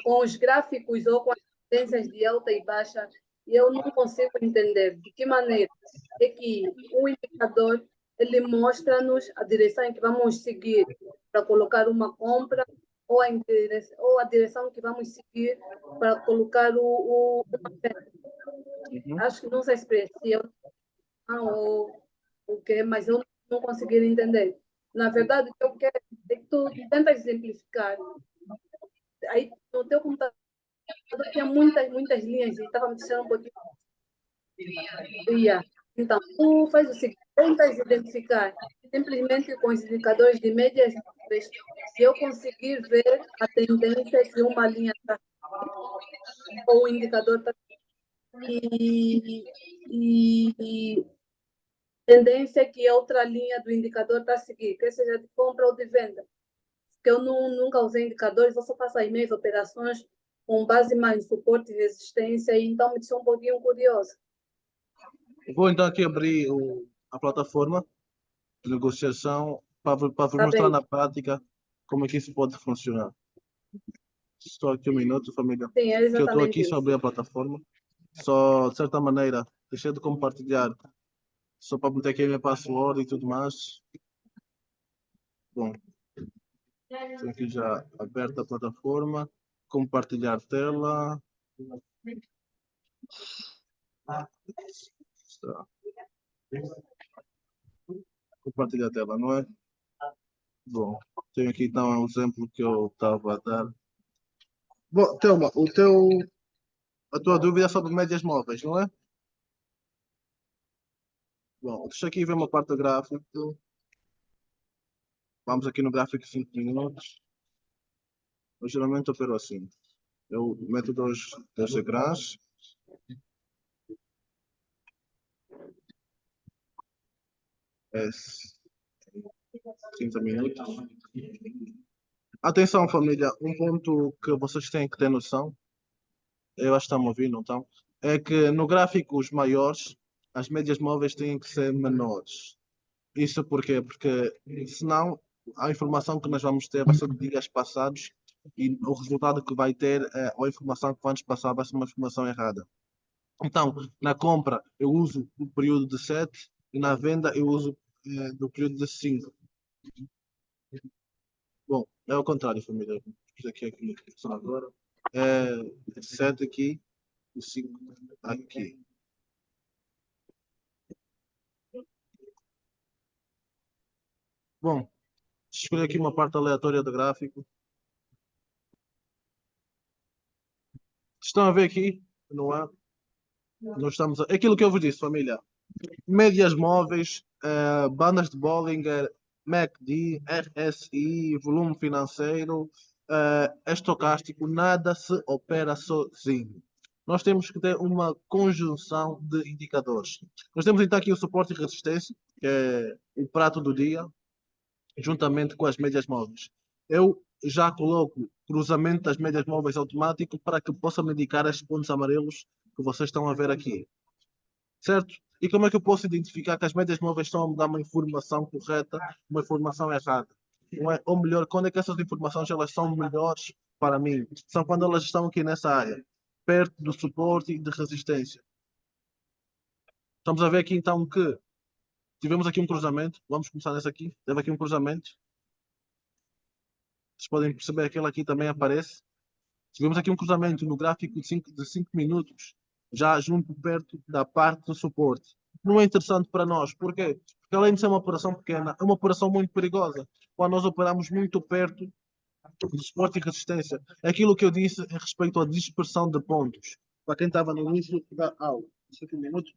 os gráficos ou com as tendências de alta e baixa, e eu não consigo entender de que maneira é que o indicador ele mostra-nos a direção em que vamos seguir para colocar uma compra ou a direção que vamos seguir para colocar uma venda. Acho que não sei se eu ou o quê, mas eu não consegui entender. Na verdade, o que eu quero é que tu tentas exemplificar. Aí, no teu computador, tinha muitas linhas e estava me deixando um pouquinho. Yeah. Então, tu faz o seguinte, tentas identificar simplesmente com os indicadores de médias móveis e eu conseguir ver a tendência que uma linha está ou o indicador está e tendência que a outra linha do indicador está a seguir, quer seja de compra ou de venda. Porque eu nunca usei indicadores, eu só faço as minhas operações com base mais em suporte e resistência, e então me deixou um pouquinho curiosa. Vou então aqui abrir a plataforma de negociação para vos Tá mostrar bem? na prática como é que isso pode funcionar. Estou aqui um minuto, família. Sim, é Que eu estou exatamente aqui só isso. abrir a plataforma. Só, de certa maneira, deixei de compartilhar só para meter aqui a minha password e tudo mais. Bom, tenho aqui já aberta a plataforma. Compartilhar tela. Está. Compartilhar tela, não é? Bom, tenho aqui então um exemplo que eu estava a dar. Bom, Telma, a tua dúvida é sobre médias móveis, não é? Bom, deixa aqui ver uma parte do gráfico. Vamos aqui no gráfico de 5 minutos. Eu geralmente opero assim. Eu meto dois ecrãs. S. 30 minutos. Atenção, família, um ponto que vocês têm que ter noção, eu acho que estão a ouvir, não estão? É que no gráficos maiores, as médias móveis têm que ser menores. Isso porquê? Porque senão a informação que nós vamos ter vai ser de dias passados e o resultado que vai ter, ou a informação que vai nos passar vai ser uma informação errada. Então, na compra eu uso o período de 7 e na venda eu uso do período de 5. Bom, é o contrário, família. Vou aqui a comunicação agora. É 7 aqui e 5 aqui. Bom, escolher aqui uma parte aleatória do gráfico. Estão a ver aqui? Não é? Nós estamos aquilo que eu vos disse, família. Médias móveis, bandas de Bollinger, MACD, RSI, volume financeiro, estocástico, nada se opera sozinho. Nós temos que ter uma conjunção de indicadores. Nós temos então aqui o suporte e resistência, que é o prato do dia, juntamente com as médias móveis. Eu já coloco cruzamento das médias móveis automático para que possa me indicar estes pontos amarelos que vocês estão a ver aqui. Certo? E como é que eu posso identificar que as médias móveis estão a me dar uma informação correta, uma informação errada? Não é? Ou melhor, quando é que essas informações elas são melhores para mim? São quando elas estão aqui nessa área, perto do suporte e de resistência. Estamos a ver aqui então que tivemos aqui um cruzamento. Vamos começar nesse aqui. Teve aqui um cruzamento. Vocês podem perceber que ele aqui também aparece. Tivemos aqui um cruzamento no gráfico de 5 minutos, já junto perto da parte do suporte. Não é interessante para nós. Porquê? Porque além de ser uma operação pequena, é uma operação muito perigosa. Quando nós operamos muito perto do suporte e resistência. É aquilo que eu disse em respeito à dispersão de pontos. Para quem estava no início da aula. Só aqui um minuto.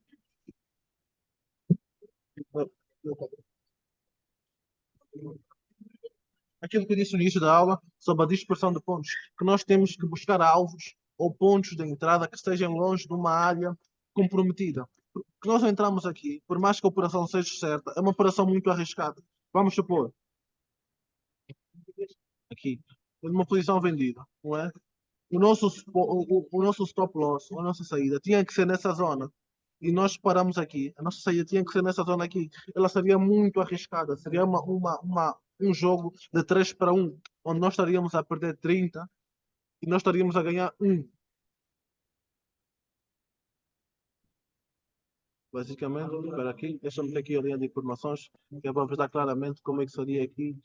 Aquilo que eu disse no início da aula sobre a dispersão de pontos, que nós temos que buscar alvos ou pontos de entrada que estejam longe de uma área comprometida. Porque nós entramos aqui, por mais que a operação seja certa, é uma operação muito arriscada. Vamos supor, aqui, numa posição vendida, não é? O nosso stop loss, a nossa saída, tinha que ser nessa zona. E nós paramos aqui. A nossa saída tinha que ser nessa zona aqui. Ela seria muito arriscada. Seria um jogo de 3 para 1, onde nós estaríamos a perder 30 e nós estaríamos a ganhar 1. Basicamente, espera aqui, deixa-me ter aqui a linha de informações, que é para vos dar claramente como é que seria aqui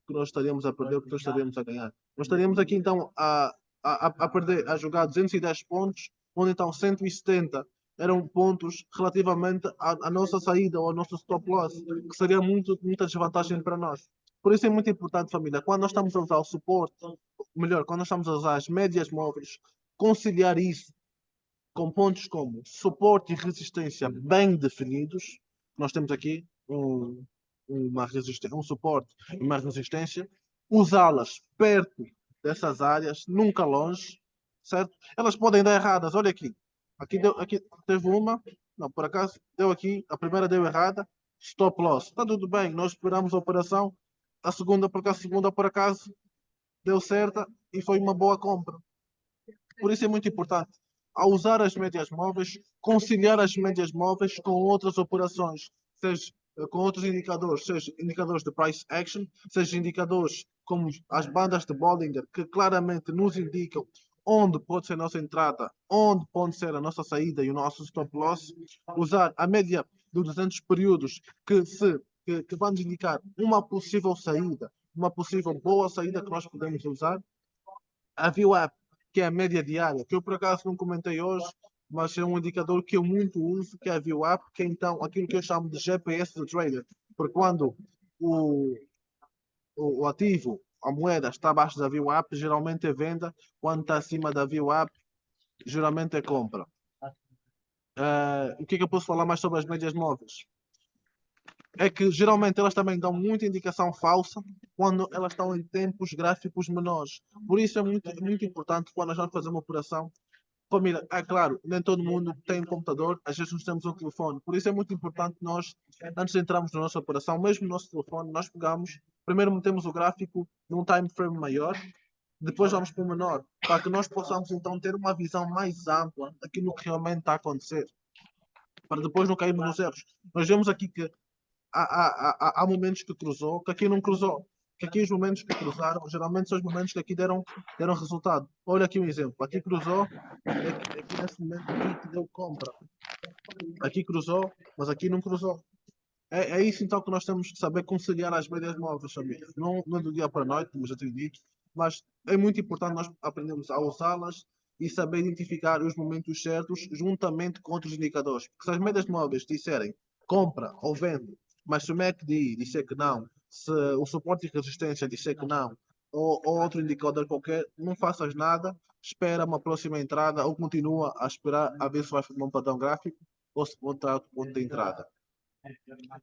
que nós estaríamos a perder, o que nós estaríamos a ganhar. Nós estaríamos aqui então a perder, a jogar 210 pontos, onde então 170 eram pontos relativamente à nossa saída ou ao nosso stop loss, que seria muita desvantagem para nós. Por isso é muito importante, família, quando nós estamos a usar o suporte, melhor, quando nós estamos a usar as médias móveis, conciliar isso com pontos como suporte e resistência bem definidos. Nós temos aqui um suporte e uma resistência. Usá-las perto dessas áreas, nunca longe, certo? Elas podem dar erradas. Olha aqui. Aqui teve uma. Não, por acaso, deu aqui. A primeira deu errada. Stop loss. Está tudo bem. Nós esperamos a operação. A segunda, por acaso, deu certa e foi uma boa compra. Por isso é muito importante, ao usar as médias móveis, conciliar as médias móveis com outras operações, seja com outros indicadores, seja indicadores de price action, seja indicadores como as bandas de Bollinger, que claramente nos indicam onde pode ser a nossa entrada, onde pode ser a nossa saída e o nosso stop loss. Usar a média dos 200 períodos que vai nos indicar uma possível saída, uma possível boa saída que nós podemos usar. A VWAP, que é a média diária, que eu por acaso não comentei hoje, mas é um indicador que eu muito uso, que é a VWAP, que é então aquilo que eu chamo de GPS do trader. Porque quando o ativo, a moeda, está abaixo da VWAP, geralmente é venda. Quando está acima da VWAP, geralmente é compra. O que é que eu posso falar mais sobre as médias móveis? É que geralmente elas também dão muita indicação falsa quando elas estão em tempos gráficos menores. Por isso é muito importante quando nós vamos fazer uma operação família, é claro, nem todo mundo tem um computador, às vezes nós temos um telefone. Por isso é muito importante nós, antes de entrarmos na nossa operação, mesmo no nosso telefone, nós pegamos, primeiro metemos o gráfico num time frame maior, depois vamos para o menor, para que nós possamos então ter uma visão mais ampla daquilo que realmente está a acontecer, para depois não cairmos nos erros. Nós vemos aqui que há momentos que cruzou, que aqui não cruzou. Que aqui os momentos que cruzaram, geralmente são os momentos que aqui deram resultado. Olha aqui um exemplo. Aqui cruzou, aqui nesse momento aqui que deu compra. Aqui cruzou, mas aqui não cruzou. É isso então que nós temos que saber conciliar as médias móveis, família. Não é do dia para a noite, como já tenho dito, mas é muito importante nós aprendermos a usá-las e saber identificar os momentos certos juntamente com outros indicadores. Porque se as médias móveis disserem compra ou vende, mas se o MACD disser que não, se o suporte e resistência disser que não, ou outro indicador qualquer, não faças nada, espera uma próxima entrada ou continua a esperar a ver se vai formar um padrão gráfico ou se pode dar outro ponto de entrada.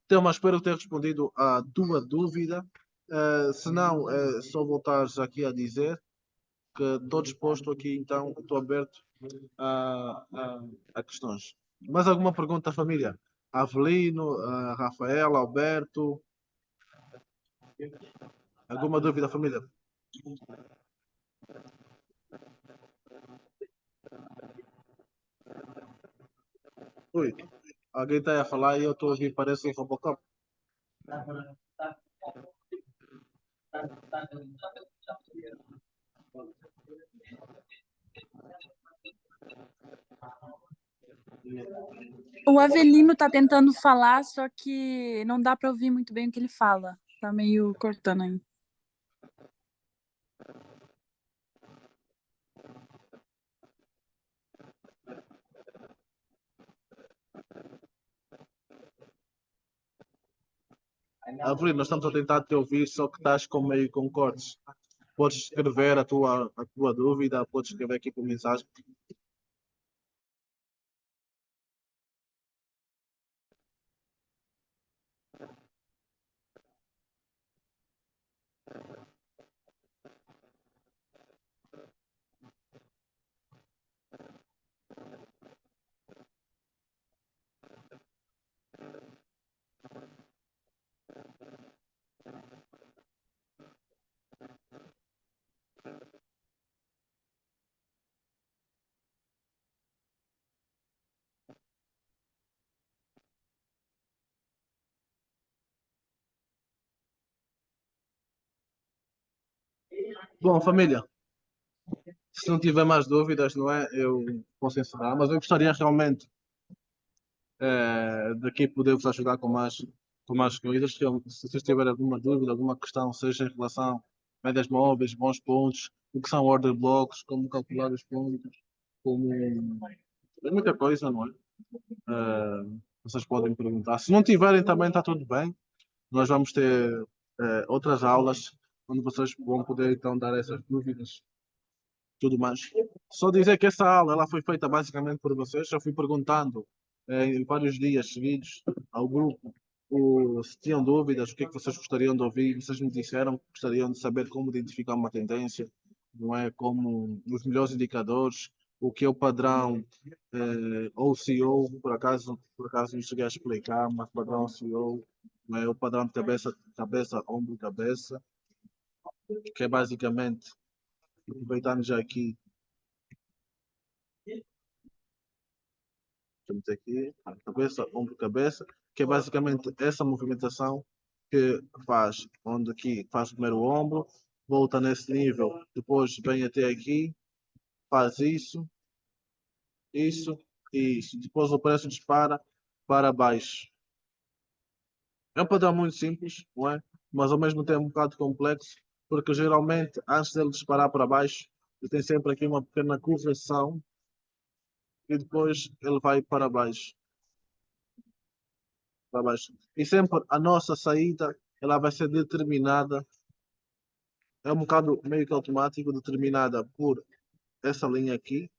Então, espero ter respondido à tua dúvida. Se não, só voltares aqui a dizer que estou disposto aqui, então, estou aberto a questões. Mais alguma pergunta, família? Avelino, Rafael, Alberto? Alguma dúvida, família? Ui, alguém está a falar e eu estou a ouvir, parece um Robocop. O Avelino tá tentando falar, só que não dá para ouvir muito bem o que ele fala. Tá meio cortando aí. Avelino, nós estamos a tentar te ouvir, só que estás com meio com cortes. Podes escrever a tua dúvida, podes escrever aqui por mensagem. Bom, família, se não tiver mais dúvidas, não é? Eu posso encerrar, mas eu gostaria realmente daqui poder vos ajudar com mais coisas. Se vocês tiverem alguma dúvida, alguma questão, seja em relação a médias móveis, bons pontos, o que são order blocks, como calcular os pontos, como. É muita coisa, não é? Vocês podem perguntar. Se não tiverem, também está tudo bem. Nós vamos ter outras aulas onde vocês vão poder então dar essas dúvidas tudo mais. Só dizer que essa aula ela foi feita basicamente por vocês. Já fui perguntando em vários dias seguidos ao grupo se tinham dúvidas, o que é que vocês gostariam de ouvir. Vocês me disseram que gostariam de saber como identificar uma tendência, não é? Como os melhores indicadores, o que é o padrão OCO, por acaso não cheguei a explicar, mas padrão OCO, não é? O padrão de cabeça, cabeça, ombro, cabeça, que é basicamente, aproveitando já aqui, temos aqui, cabeça, ombro, cabeça, que é basicamente essa movimentação que faz, onde aqui faz primeiro o ombro, volta nesse nível, depois vem até aqui, faz isso, isso e isso. Depois o preço dispara para baixo. É um padrão muito simples, não é? Mas ao mesmo tempo um bocado complexo, porque geralmente antes dele disparar para baixo, ele tem sempre aqui uma pequena correção e depois ele vai para baixo. Para baixo. E sempre a nossa saída ela vai ser determinada, é um bocado meio que automático, determinada por essa linha aqui.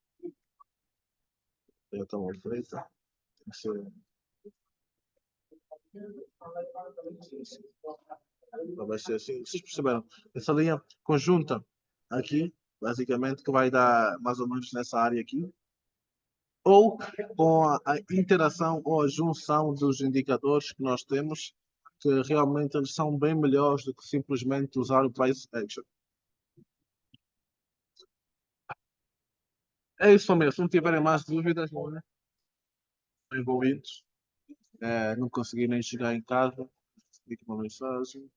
Eu estou mal feita. Tem que ser. Vai ser assim. Vocês perceberam? Essa linha conjunta aqui, basicamente, que vai dar mais ou menos nessa área aqui. ou com a interação ou a junção dos indicadores que nós temos, que realmente eles são bem melhores do que simplesmente usar o price action. É isso mesmo. Se não tiverem mais dúvidas, né, envolvidos, não consegui nem chegar em casa, recebi uma mensagem.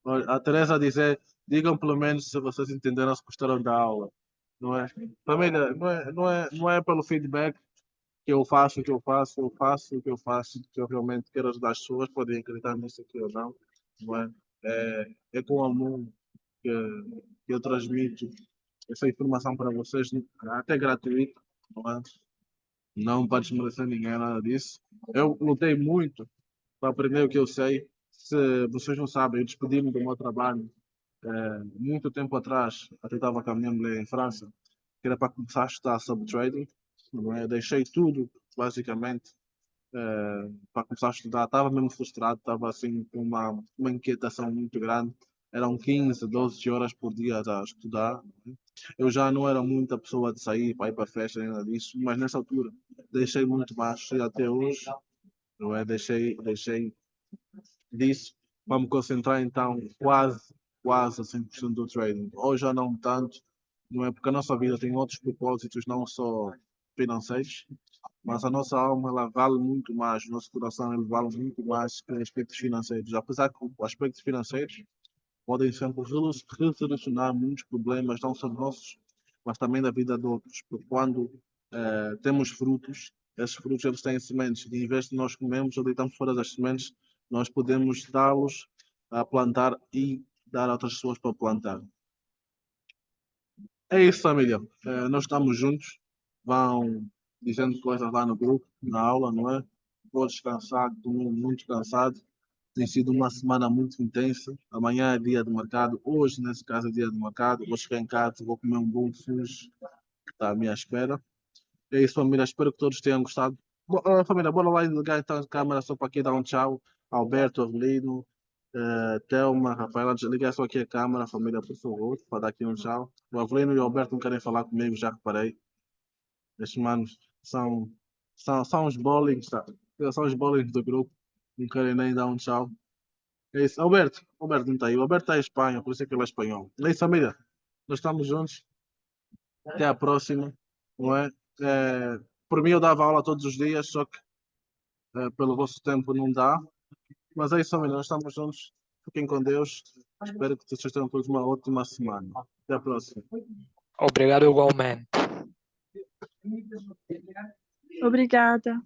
Olha, a Teresa a dizer, digam pelo menos se vocês entenderam, se gostaram da aula. Não é? Família, não é pelo feedback que eu faço o que eu faço, eu faço o que eu faço, que eu realmente quero ajudar as pessoas, podem acreditar nisso aqui ou não. Não é? É com amor que, que eu transmito essa informação para vocês, até gratuito, não é? Não para desmerecer ninguém, nada disso. Eu lutei muito para aprender o que eu sei. Se vocês não sabem, eu despedi-me do meu trabalho muito tempo atrás, até estava com a minha mulher em França, que era para começar a estudar sobre trading. Não é? Deixei tudo, basicamente, para começar a estudar. Estava mesmo frustrado, estava assim com uma inquietação muito grande. Eram 15, 12 horas por dia a estudar. Eu já não era muita pessoa de sair para ir para festa, nem nada disso, mas nessa altura deixei muito mais e até hoje, não é? Deixei disso para me concentrar então quase a 100% do trading. Hoje já não tanto, não é? Porque a nossa vida tem outros propósitos, não só financeiros, mas a nossa alma ela vale muito mais, o nosso coração ele vale muito mais que aspectos financeiros. Apesar que os aspectos financeiros podem sempre resolucionar muitos problemas, não só nossos, mas também da vida de outros. Porque quando temos frutos, esses frutos eles têm sementes, e em vez de nós comermos ou deitamos fora das sementes, nós podemos dá-los a plantar e dar a outras pessoas para plantar. É isso, família. Nós estamos juntos. Vão dizendo coisas lá no grupo, na aula, não é? Vou descansar, estou muito cansado. Tem sido uma semana muito intensa. Amanhã é dia de mercado. Hoje, nesse caso, é dia de mercado. Vou chegar em casa, vou comer um bom sushi que está à minha espera. É isso, família. Espero que todos tenham gostado. Família, bora lá e ligar então a câmera só para aqui dar um tchau. Alberto, Avelino, Thelma, Rafaela, desligar só aqui a câmera, família, por favor, para dar aqui um tchau. O Avelino e o Alberto não querem falar comigo, já reparei. Estes manos são os bowlings, tá? São os bowlings do grupo. Não querem nem dar um tchau. É isso. Alberto não está aí. O Alberto está em Espanha, por isso é que ele é espanhol. É isso, família. Nós estamos juntos. Até à próxima. Não é? Por mim, eu dava aula todos os dias, só que pelo vosso tempo não dá. Mas é isso, família. Nós estamos juntos. Fiquem com Deus. Espero que vocês tenham todos uma ótima semana. Até à próxima. Obrigado igualmente. Obrigada.